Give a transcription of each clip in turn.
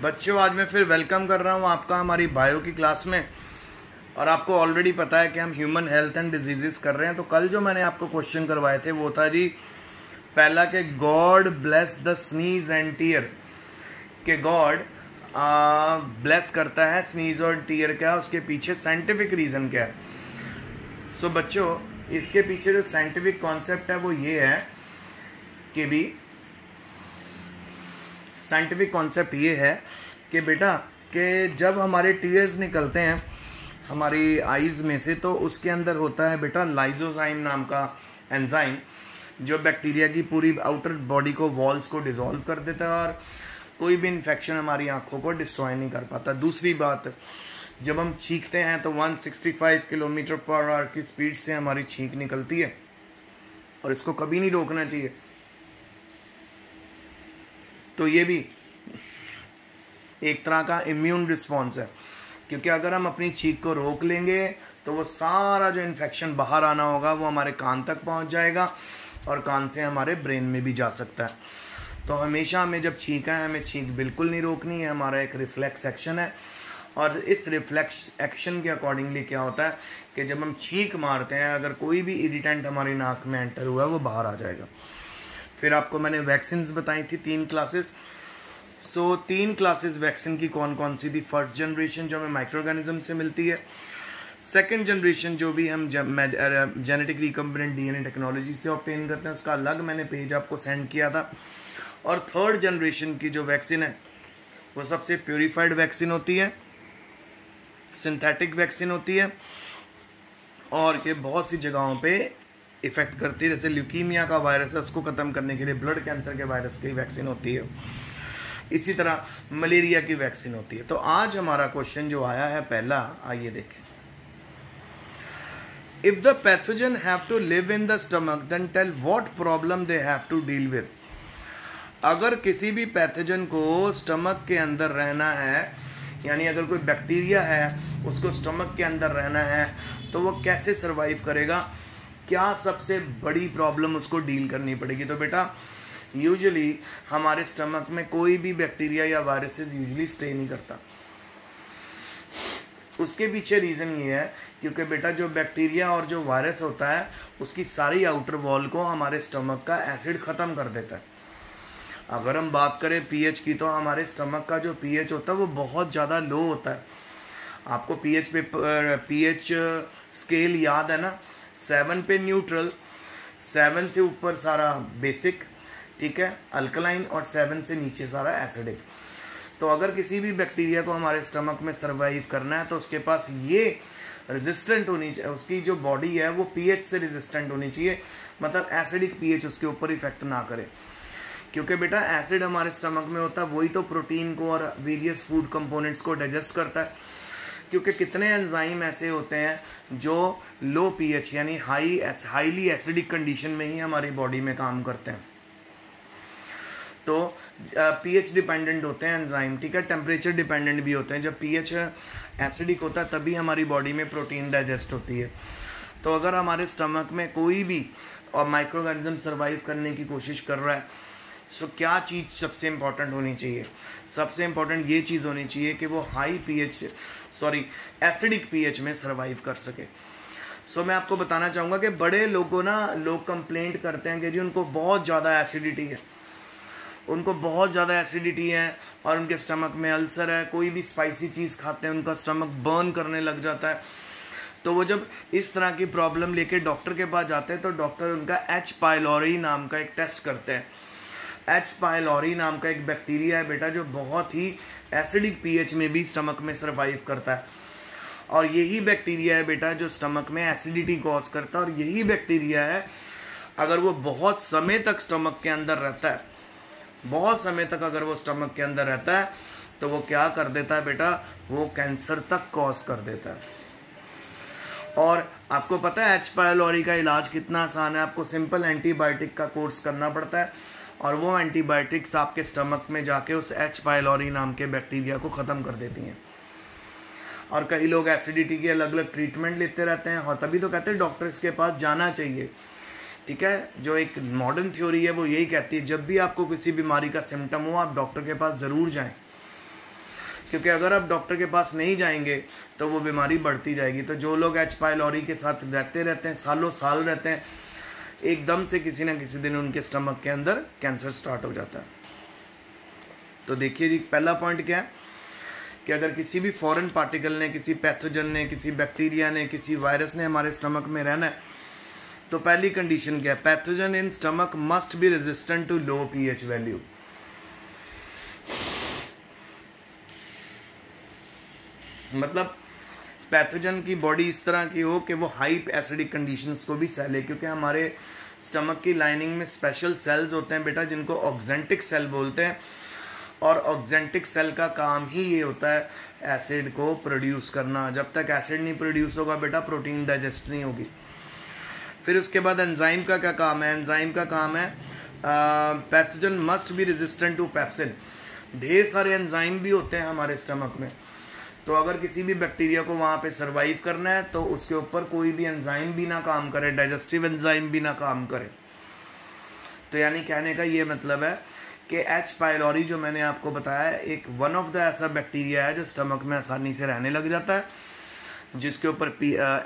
बच्चों आज मैं फिर वेलकम कर रहा हूँ आपका हमारी बायो की क्लास में। और आपको ऑलरेडी पता है कि हम ह्यूमन हेल्थ एंड डिजीजेस कर रहे हैं। तो कल जो मैंने आपको क्वेश्चन करवाए थे वो था जी पहला कि God bless the sneeze and tear, कि गॉड ब्लेस करता है स्नीज और टीयर, क्या उसके पीछे साइंटिफिक रीज़न क्या है। सो बच्चों इसके पीछे जो साइंटिफिक कॉन्सेप्ट है वो ये है कि भी साइंटिफिक कॉन्सेप्ट ये है कि बेटा कि जब हमारे टीयर्स निकलते हैं हमारी आईज में से तो उसके अंदर होता है बेटा लाइजोजाइम नाम का एंजाइम, जो बैक्टीरिया की पूरी आउटर बॉडी को वॉल्स को डिसॉल्व कर देता है और कोई भी इन्फेक्शन हमारी आंखों को डिस्ट्रॉय नहीं कर पाता। दूसरी बात, जब हम छींकते हैं तो 165 किलोमीटर पर आवर की स्पीड से हमारी छींक निकलती है और इसको कभी नहीं रोकना चाहिए। तो ये भी एक तरह का इम्यून रिस्पॉन्स है, क्योंकि अगर हम अपनी छींक को रोक लेंगे तो वो सारा जो इन्फेक्शन बाहर आना होगा वो हमारे कान तक पहुंच जाएगा और कान से हमारे ब्रेन में भी जा सकता है। तो हमेशा हमें जब छींका है हमें छींक बिल्कुल नहीं रोकनी है, हमारा एक रिफ्लेक्स एक्शन है। और इस रिफ्लेक्स एक्शन के अकॉर्डिंगली क्या होता है कि जब हम छींक मारते हैं अगर कोई भी इरिटेंट हमारी नाक में एंटर हुआ है वो बाहर आ जाएगा। फिर आपको मैंने वैक्सीन्स बताई थी 3 क्लासेस। सो 3 क्लासेस वैक्सीन की कौन कौन सी थी। फर्स्ट जनरेशन जो हमें माइक्रो ऑर्गेनिज्म से मिलती है, सेकंड जनरेशन जो भी हम जेनेटिक रिकम्बिनेंट डीएनए टेक्नोलॉजी से ऑब्टेन करते हैं उसका अलग मैंने पेज आपको सेंड किया था। और थर्ड जनरेशन की जो वैक्सीन है वो सबसे प्योरीफाइड वैक्सीन होती है, सिंथेटिक वैक्सीन होती है और ये बहुत सी जगहों पे इफ़ेक्ट करती है। जैसे ल्यूकीमिया का वायरस है उसको ख़त्म करने के लिए ब्लड कैंसर के वायरस की वैक्सीन होती है, इसी तरह मलेरिया की वैक्सीन होती है। तो आज हमारा क्वेश्चन जो आया है पहला, आइए देखें। If the pathogen have to live in the stomach then tell what problem they have to deal with. अगर किसी भी पैथोजन को स्टमक के अंदर रहना है, यानी अगर कोई बैक्टीरिया है उसको स्टमक के अंदर रहना है तो वो कैसे सरवाइव करेगा, क्या सबसे बड़ी प्रॉब्लम उसको डील करनी पड़ेगी। तो बेटा यूजुअली हमारे स्टमक में कोई भी बैक्टीरिया या वायरसेस यूजुअली स्टे नहीं करता। उसके पीछे रीज़न ये है क्योंकि बेटा जो बैक्टीरिया और जो वायरस होता है उसकी सारी आउटर वॉल को हमारे स्टमक का एसिड ख़त्म कर देता है। अगर हम बात करें पीएच की तो हमारे स्टमक का जो पीएच होता है वो बहुत ज़्यादा लो होता है। आपको पीएच स्केल याद है ना, 7 पे न्यूट्रल, 7 से ऊपर सारा बेसिक, ठीक है, अल्कलाइन, और 7 से नीचे सारा एसिडिक। तो अगर किसी भी बैक्टीरिया को हमारे स्टमक में सरवाइव करना है तो उसके पास ये रेजिस्टेंट होनी चाहिए, उसकी जो बॉडी है वो पीएच से रेजिस्टेंट होनी चाहिए, मतलब एसिडिक पीएच उसके ऊपर इफेक्ट ना करे। क्योंकि बेटा एसिड हमारे स्टमक में होता है वही तो प्रोटीन को और वेरियस फूड कंपोनेंट्स को डाइजेस्ट करता है। क्योंकि कितने एंजाइम ऐसे होते हैं जो लो पीएच यानी हाईली एसिडिक कंडीशन में ही हमारी बॉडी में काम करते हैं। तो पीएच डिपेंडेंट होते हैं एंजाइम, ठीक है, टेम्परेचर डिपेंडेंट भी होते हैं। जब पीएच एसिडिक होता है तभी हमारी बॉडी में प्रोटीन डाइजेस्ट होती है। तो अगर हमारे स्टमक में कोई भी और माइक्रो ऑर्गेनिज्म सर्वाइव करने की कोशिश कर रहा है सो क्या चीज़ सबसे इम्पॉर्टेंट होनी चाहिए। सबसे इम्पॉर्टेंट ये चीज़ होनी चाहिए कि वो एसिडिक पीएच में सर्वाइव कर सके। सो मैं आपको बताना चाहूँगा कि बड़े लोग कंप्लेंट करते हैं कि जी उनको बहुत ज़्यादा एसिडिटी है, उनको बहुत ज़्यादा एसिडिटी है और उनके स्टमक में अल्सर है, कोई भी स्पाइसी चीज़ खाते हैं उनका स्टमक बर्न करने लग जाता है। तो वो जब इस तरह की प्रॉब्लम लेके डॉक्टर के पास जाते हैं तो डॉक्टर उनका H. पाइलोरी नाम का एक टेस्ट करते हैं। H. पाइलोरी नाम का एक बैक्टीरिया है बेटा जो बहुत ही एसिडिक पीएच में भी स्टमक में सर्वाइव करता है। और यही बैक्टीरिया है बेटा जो स्टमक में एसिडिटी कॉज करता है। और यही बैक्टीरिया है अगर वो बहुत समय तक स्टमक के अंदर रहता है, बहुत समय तक अगर वो स्टमक के अंदर रहता है तो वो क्या कर देता है बेटा, वो कैंसर तक कॉज कर देता है। और आपको पता है H. पाइलोरी का इलाज कितना आसान है, आपको सिंपल एंटीबायोटिक का कोर्स करना पड़ता है और वो एंटीबायोटिक्स आपके स्टमक में जाके उस H. पाइलोरी नाम के बैक्टीरिया को ख़त्म कर देती हैं। और कई लोग एसिडिटी की अलग अलग ट्रीटमेंट लेते रहते हैं और तभी तो कहते हैं डॉक्टर्स के पास जाना चाहिए। ठीक है, जो एक मॉडर्न थ्योरी है वो यही कहती है जब भी आपको किसी बीमारी का सिम्टम हो आप डॉक्टर के पास ज़रूर जाएं। क्योंकि अगर आप डॉक्टर के पास नहीं जाएंगे तो वो बीमारी बढ़ती जाएगी। तो जो लोग एच पाइलोरी के साथ रहते हैं, सालों साल रहते हैं, एकदम से किसी ना किसी दिन उनके स्टमक के अंदर कैंसर स्टार्ट हो जाता है। तो देखिए जी, पहला पॉइंट क्या है कि अगर किसी भी फॉरेन पार्टिकल ने, किसी पैथोजन ने, किसी बैक्टीरिया ने, किसी वायरस ने हमारे स्टमक में रहना है, तो पहली कंडीशन क्या है, pathogen in stomach must be resistant to low pH value. मतलब पैथोजन की बॉडी इस तरह की हो कि वो हाई एसिडिक कंडीशंस को भी सह ले, क्योंकि हमारे स्टमक की लाइनिंग में स्पेशल सेल्स होते हैं बेटा जिनको ऑक्जेंटिक सेल बोलते हैं, और ऑक्जेंटिक सेल का काम ही ये होता है एसिड को प्रोड्यूस करना। जब तक एसिड नहीं प्रोड्यूस होगा बेटा प्रोटीन डाइजेस्ट नहीं होगी। फिर उसके बाद एंजाइम का क्या काम है, एंजाइम का काम है pathogen must be resistant to pepsin. ढेर सारे एंजाइम भी होते हैं हमारे स्टमक में, तो अगर किसी भी बैक्टीरिया को वहाँ पे सरवाइव करना है तो उसके ऊपर कोई भी एंजाइम भी ना काम करे, डाइजेस्टिव एंजाइम भी ना काम करे। तो यानी कहने का ये मतलब है कि एच पाइलोरी जो मैंने आपको बताया एक वन ऑफ द ऐसा बैक्टीरिया है जो स्टमक में आसानी से रहने लग जाता है, जिसके ऊपर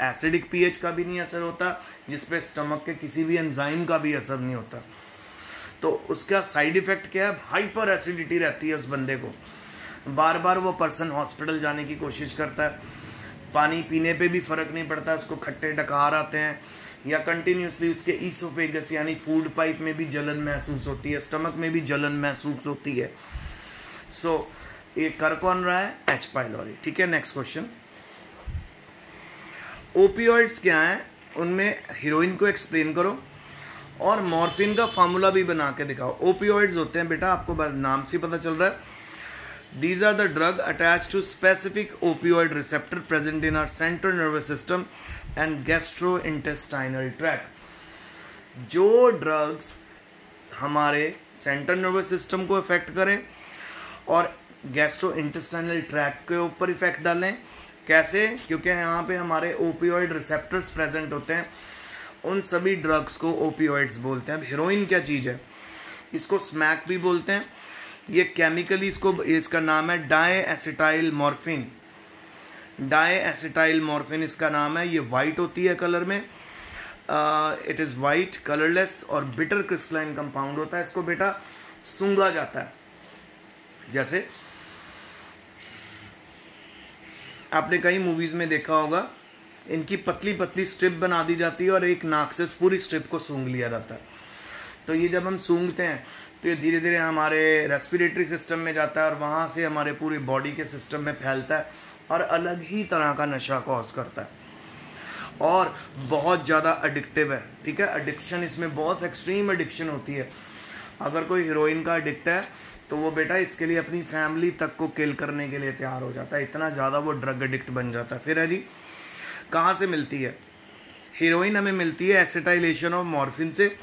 एसिडिक पीएच का भी नहीं असर होता, जिस पे स्टमक के किसी भी एंजाइम का भी असर नहीं होता। तो उसका साइड इफेक्ट क्या है, हाइपर एसिडिटी रहती है उस बंदे को, बार बार वो पर्सन हॉस्पिटल जाने की कोशिश करता है, पानी पीने पे भी फ़र्क नहीं पड़ता, उसको खट्टे डकार आते हैं, या कंटिन्यूसली उसके ईसोफेगस यानी फूड पाइप में भी जलन महसूस होती है, स्टमक में भी जलन महसूस होती है। सो ये कर कौन रहा है, एच पाइलोरी। ठीक है, नेक्स्ट क्वेश्चन, ओपियोइड्स क्या हैं, उनमें हीरोइन को एक्सप्लेन करो और मॉर्फिन का फार्मूला भी बना के दिखाओ। ओपियोइड्स होते हैं बेटा, आपको नाम से पता चल रहा है, these are the drug attached to specific opioid receptor present in our central nervous system and gastrointestinal tract। जो ड्रग्स हमारे सेंट्रल नर्वस सिस्टम को इफेक्ट करें और गैस्ट्रो इंटेस्टाइनल ट्रैक्ट के ऊपर इफेक्ट डालें। कैसे, क्योंकि यहाँ पे हमारे ओपियोइड रिसेप्टर्स प्रेजेंट होते हैं, उन सभी ड्रग्स को ओपियोइड्स बोलते हैं। अब हीरोइन क्या चीज़ है, इसको स्मैक भी बोलते हैं। ये केमिकली इसका नाम है di acetyl morphine. Di acetyl morphine इसका नाम है। ये वाइट होती है कलर में, इट इज़ वाइट, कलरलेस और बिटर क्रिस्टलाइन कंपाउंड होता है। इसको बेटा सूंघा जाता है, जैसे आपने कई मूवीज़ में देखा होगा, इनकी पतली पतली स्ट्रिप बना दी जाती है और एक नाक से पूरी स्ट्रिप को सूंघ लिया जाता है। तो ये जब हम सूंघते हैं तो ये धीरे धीरे हमारे रेस्पिरेटरी सिस्टम में जाता है और वहाँ से हमारे पूरी बॉडी के सिस्टम में फैलता है और अलग ही तरह का नशा कॉज करता है और बहुत ज़्यादा एडिक्टिव है। ठीक है, एडिक्शन इसमें बहुत एक्सट्रीम एडिक्शन होती है। अगर कोई हीरोइन का एडिक्ट है तो वो बेटा इसके लिए अपनी फैमिली तक को किल करने के लिए तैयार हो जाता है, इतना ज़्यादा वो ड्रग एडिक्ट बन जाता है। फिर है जी, कहाँ से मिलती है हीरोइन? हमें मिलती है एसिटाइलेशन ऑफ मॉर्फिन से।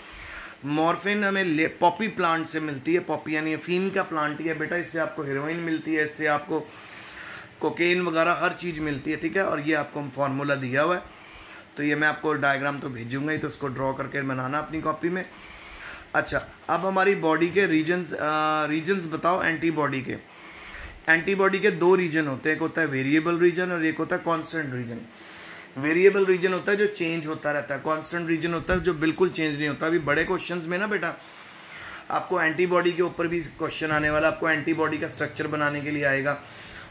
मॉर्फिन हमें पॉपी प्लांट से मिलती है। पॉपी यानी अफीम का प्लांट ही है बेटा, इससे आपको हीरोइन मिलती है, इससे आपको कोकेन वगैरह हर चीज़ मिलती है। ठीक है, और ये आपको फार्मूला दिया हुआ है, तो ये मैं आपको डायग्राम तो भेजूंगा ही, तो उसको ड्रॉ करके बनाना अपनी कॉपी में। अच्छा, अब हमारी बॉडी के रीजन्स बताओ एंटीबॉडी के। एंटीबॉडी के दो रीजन होते हैं, एक होता है वेरिएबल रीजन और एक होता है कांस्टेंट रीजन। वेरिएबल रीजन होता है जो चेंज होता रहता है, कांस्टेंट रीजन होता है जो बिल्कुल चेंज नहीं होता। अभी बड़े क्वेश्चंस में ना बेटा आपको एंटीबॉडी के ऊपर भी क्वेश्चन आने वाला, आपको एंटीबॉडी का स्ट्रक्चर बनाने के लिए आएगा।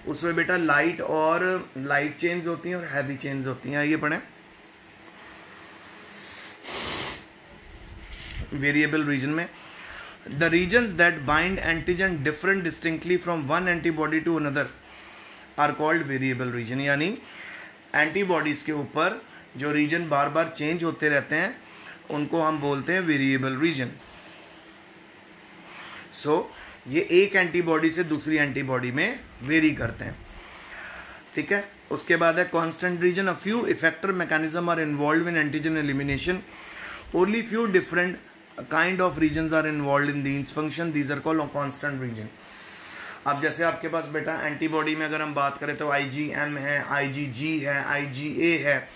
उसमें बेटा लाइट चेंज होती हैं और हैवी चेंज होती हैं। आइए पढ़ें। वेरिएबल रीजन में the regions that bind antigen different distinctly from one antibody to another are called variable region. यानी एंटीबॉडीज के ऊपर जो रीजन बार बार चेंज होते रहते हैं उनको हम बोलते हैं वेरिएबल रीजन। सो ये एक एंटीबॉडी से दूसरी एंटीबॉडी में वेरी करते हैं। ठीक है, उसके बाद है constant region. A few effector mechanism are involve in antigen elimination, only few different kind of regions are involve in these function, these are called constant region. अब जैसे आपके पास बेटा एंटीबॉडी में अगर हम बात करें तो IgM है, IgG है, IgA है,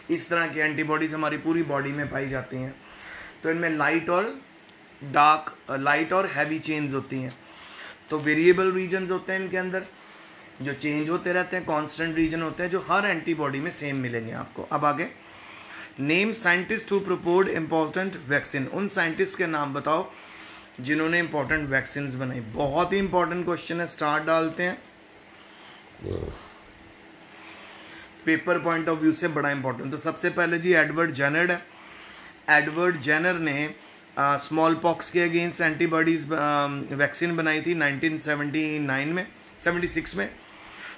इस तरह की एंटीबॉडीज हमारी पूरी बॉडी में पाई जाती हैं। तो इनमें लाइट और हैवी चेन्स होती हैं। तो वेरिएबल रीजन्स होते हैं इनके अंदर। जो चेंज होते रहते हैं, कांस्टेंट रीजन होते हैं जो हर एंटीबॉडी में सेम मिलेंगे आपको। अब आगे, name scientist who proposed important vaccine. उन साइंटिस्ट के नाम बताओ जिन्होंने इंपॉर्टेंट वैक्सीन बनाई। बहुत ही इंपॉर्टेंट क्वेश्चन है, स्टार डालते हैं, पेपर पॉइंट ऑफ व्यू से बड़ा इंपॉर्टेंट। तो सबसे पहले जी एडवर्ड जेनर है। एडवर्ड जेनर ने स्मॉल पॉक्स के अगेंस्ट एंटीबॉडीज वैक्सीन बनाई थी 1979 में, 76 में,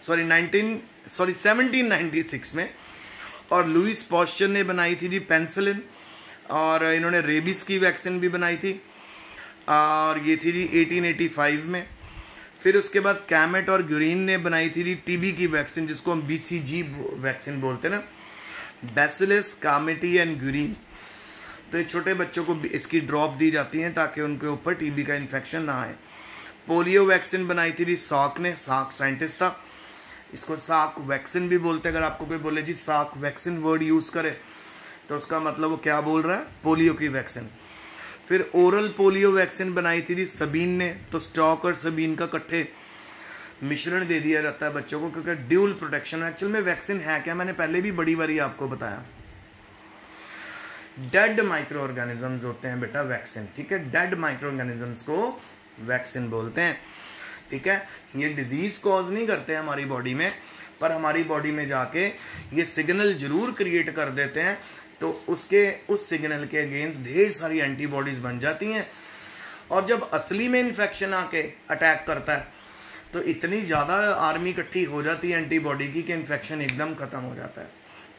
1796 में। और लुइस पॉस्चर ने बनाई थी जी पेंसिलिन, और इन्होंने रेबीज की वैक्सीन भी बनाई थी, और ये थी जी 1885 में। फिर उसके बाद कैमेट और ग्यूरीन ने बनाई थी जी टीबी की वैक्सीन, जिसको हम BCG वैक्सीन बोलते हैं ना, बैसिलस कामेटी एंड ग्यूरीन। तो ये छोटे बच्चों को इसकी ड्रॉप दी जाती है ताकि उनके ऊपर टीबी का इन्फेक्शन ना आए। पोलियो वैक्सीन बनाई थी जी साक ने, साक साइंटिस्ट था, इसको साक वैक्सीन भी बोलते हैं। अगर आपको कोई बोले जी साक वैक्सीन वर्ड यूज़ करे तो उसका मतलब वो क्या बोल रहा है, पोलियो की वैक्सीन। फिर ओरल पोलियो वैक्सीन बनाई थी जी सबीन ने। तो स्टॉक और सबीन का इकट्ठे मिश्रण दे दिया जाता है बच्चों को, क्योंकि ड्यूल प्रोटेक्शन। एक्चुअल में वैक्सीन है क्या, मैंने पहले भी बड़ी बारी आपको बताया, डेड माइक्रो ऑर्गेनिजम्स होते हैं बेटा वैक्सीन, ठीक है। डेड माइक्रो ऑर्गेनिजम्स को वैक्सीन बोलते हैं, ठीक है। ये डिजीज कॉज नहीं करते हैं हमारी बॉडी में, पर हमारी बॉडी में जाके ये सिग्नल जरूर क्रिएट कर देते हैं। तो उस सिग्नल के अगेंस्ट ढेर सारी एंटीबॉडीज बन जाती हैं, और जब असली में इन्फेक्शन आके अटैक करता है तो इतनी ज़्यादा आर्मी इकट्ठी हो जाती है एंटीबॉडी की कि इन्फेक्शन एकदम ख़त्म हो जाता है।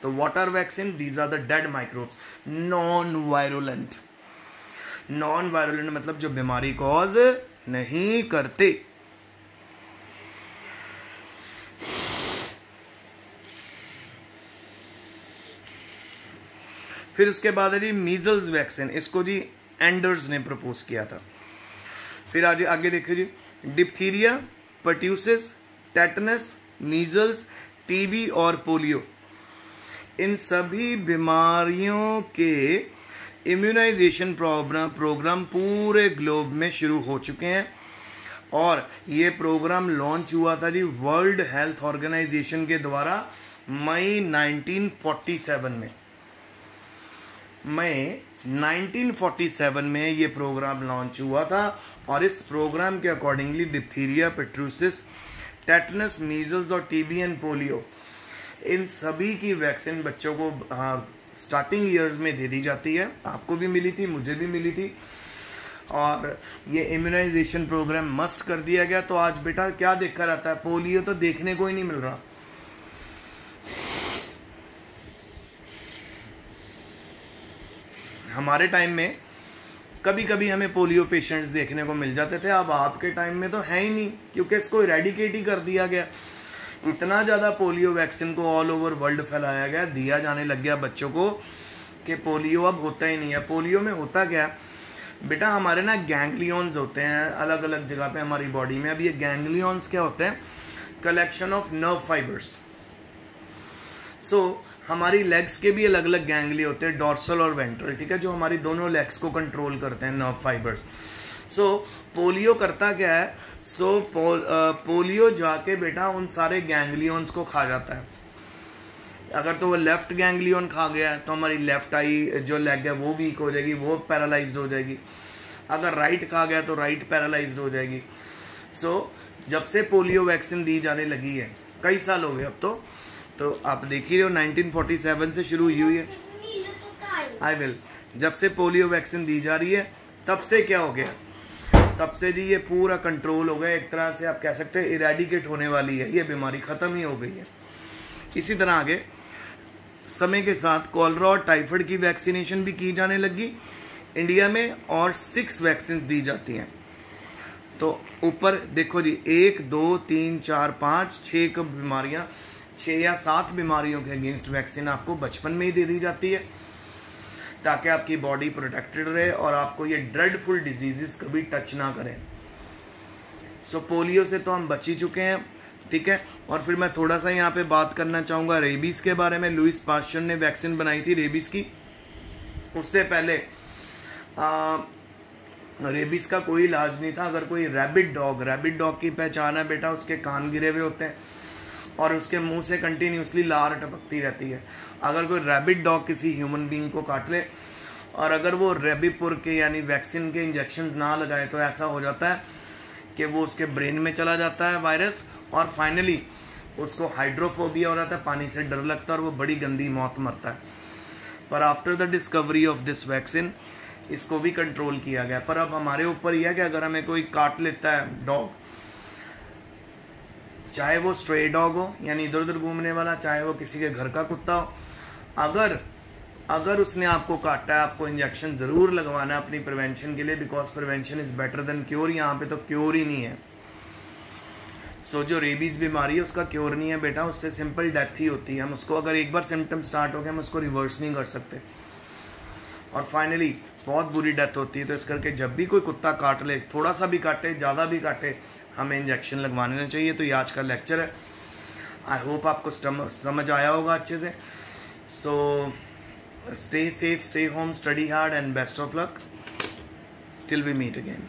तो what are vaccine? These are the dead microbes, non virulent. Non virulent मतलब जो बीमारी कॉज नहीं करते। फिर उसके बाद है जी मीजल्स वैक्सीन, इसको जी एंडर्स ने प्रपोज किया था। फिर आज आगे देखिए जी, diphtheria, pertussis, tetanus, measles, TB और पोलियो, इन सभी बीमारियों के इम्यूनाइजेशन प्रोग्राम पूरे ग्लोब में शुरू हो चुके हैं। और ये प्रोग्राम लॉन्च हुआ था जी वर्ल्ड हेल्थ ऑर्गेनाइजेशन के द्वारा मई 1947 में। मई 1947 में ये प्रोग्राम लॉन्च हुआ था, और इस प्रोग्राम के अकॉर्डिंगली डिप्थीरिया, पेट्रूसिस, टेटनस, मीजल्स और टीबी एंड पोलियो, इन सभी की वैक्सीन बच्चों को स्टार्टिंग ईयर्स में दे दी जाती है। आपको भी मिली थी, मुझे भी मिली थी, और ये इम्यूनाइजेशन प्रोग्राम मस्ट कर दिया गया। तो आज बेटा क्या देखा रहता है, पोलियो तो देखने को ही नहीं मिल रहा। हमारे टाइम में कभी कभी हमें पोलियो पेशेंट्स देखने को मिल जाते थे, अब आपके टाइम में तो है ही नहीं, क्योंकि इसको इरेडिकेट ही कर दिया गया। इतना ज़्यादा पोलियो वैक्सीन को ऑल ओवर वर्ल्ड फैलाया गया, दिया जाने लग गया बच्चों को, कि पोलियो अब होता ही नहीं है। पोलियो में होता क्या बेटा, हमारे ना गैंग्लियंस होते हैं अलग अलग जगह पे हमारी बॉडी में। अब ये गैंग्लियंस क्या होते हैं? Collection of nerve fibres. So हमारी लेग्स के भी अलग अलग गैंग्ली होते हैं, डॉर्सल और वेंट्रल, ठीक है, जो हमारी दोनों लेग्स को कंट्रोल करते हैं, नर्व फाइबर्स। सो पोलियो करता क्या है? पोलियो जाके बेटा उन सारे गैंग्लियंस को खा जाता है। अगर तो वो लेफ्ट गैंग्लियन खा गया तो हमारी लेफ्ट आई जो लेग है वो वीक हो जाएगी, वो पैरालाइज्ड हो जाएगी। अगर राइट खा गया तो राइट पैरालाइज्ड हो जाएगी। सो जब से पोलियो वैक्सीन दी जाने लगी है, कई साल हो गए अब तो आप देख ही रहे हो 1947 से शुरू हुई है। आई विल, जब से पोलियो वैक्सीन दी जा रही है तब से क्या हो गया, तब से जी ये पूरा कंट्रोल हो गया। एक तरह से आप कह सकते हैं इरेडिकेट होने वाली है, ये बीमारी ख़त्म ही हो गई है। इसी तरह आगे समय के साथ कॉलरा और टाइफाइड की वैक्सीनेशन भी की जाने लगी इंडिया में, और 6 वैक्सीन दी जाती हैं। तो ऊपर देखो जी 1, 2, 3, 4, 5, 6 बीमारियाँ, 6 या 7 बीमारियों के अगेंस्ट वैक्सीन आपको बचपन में ही दे दी जाती है, ताकि आपकी बॉडी प्रोटेक्टेड रहे और आपको ये ड्रेडफुल डिजीजेस कभी टच ना करें। सो पोलियो से तो हम बच ही चुके हैं, ठीक है। और फिर मैं थोड़ा सा यहाँ पे बात करना चाहूँगा रेबीज के बारे में। लुइस पास्चर ने वैक्सीन बनाई थी रेबीज की। उससे पहले रेबीज का कोई इलाज नहीं था। अगर कोई रैबिट डॉग की पहचान है बेटा, उसके कान गिरे हुए होते हैं और उसके मुंह से कंटिन्यूसली लार टपकती रहती है। अगर कोई रैबिट डॉग किसी ह्यूमन बीइंग को काट ले और अगर वो रेबीपुर के यानी वैक्सीन के इंजेक्शंस ना लगाए तो ऐसा हो जाता है कि वो उसके ब्रेन में चला जाता है वायरस, और फाइनली उसको हाइड्रोफोबिया हो जाता है, पानी से डर लगता है और वो बड़ी गंदी मौत मरता है। पर after the discovery of this vaccine इसको भी कंट्रोल किया गया। पर अब हमारे ऊपर ही है कि अगर हमें कोई काट लेता है डॉग, चाहे वो स्ट्रे डॉग हो यानी इधर उधर घूमने वाला, चाहे वो किसी के घर का कुत्ता हो, अगर उसने आपको काटा है, आपको इंजेक्शन ज़रूर लगवाना है अपनी प्रिवेंशन के लिए, because prevention is better than cure. यहाँ पे तो क्योर ही नहीं है। सो जो रेबीज़ बीमारी है उसका क्योर नहीं है बेटा, उससे सिंपल डेथ ही होती है। हम उसको अगर एक बार सिम्टम स्टार्ट हो गए हम उसको रिवर्स नहीं कर सकते और फाइनली बहुत बुरी डेथ होती है। तो इस करके जब भी कोई कुत्ता काट ले, थोड़ा सा भी काटे, ज़्यादा भी काटे, हमें इंजेक्शन लगवाने चाहिए। तो ये आज का लेक्चर है। आई होप आपको समझ आया होगा अच्छे से। सो stay safe, stay home, study hard and best of luck till we meet again.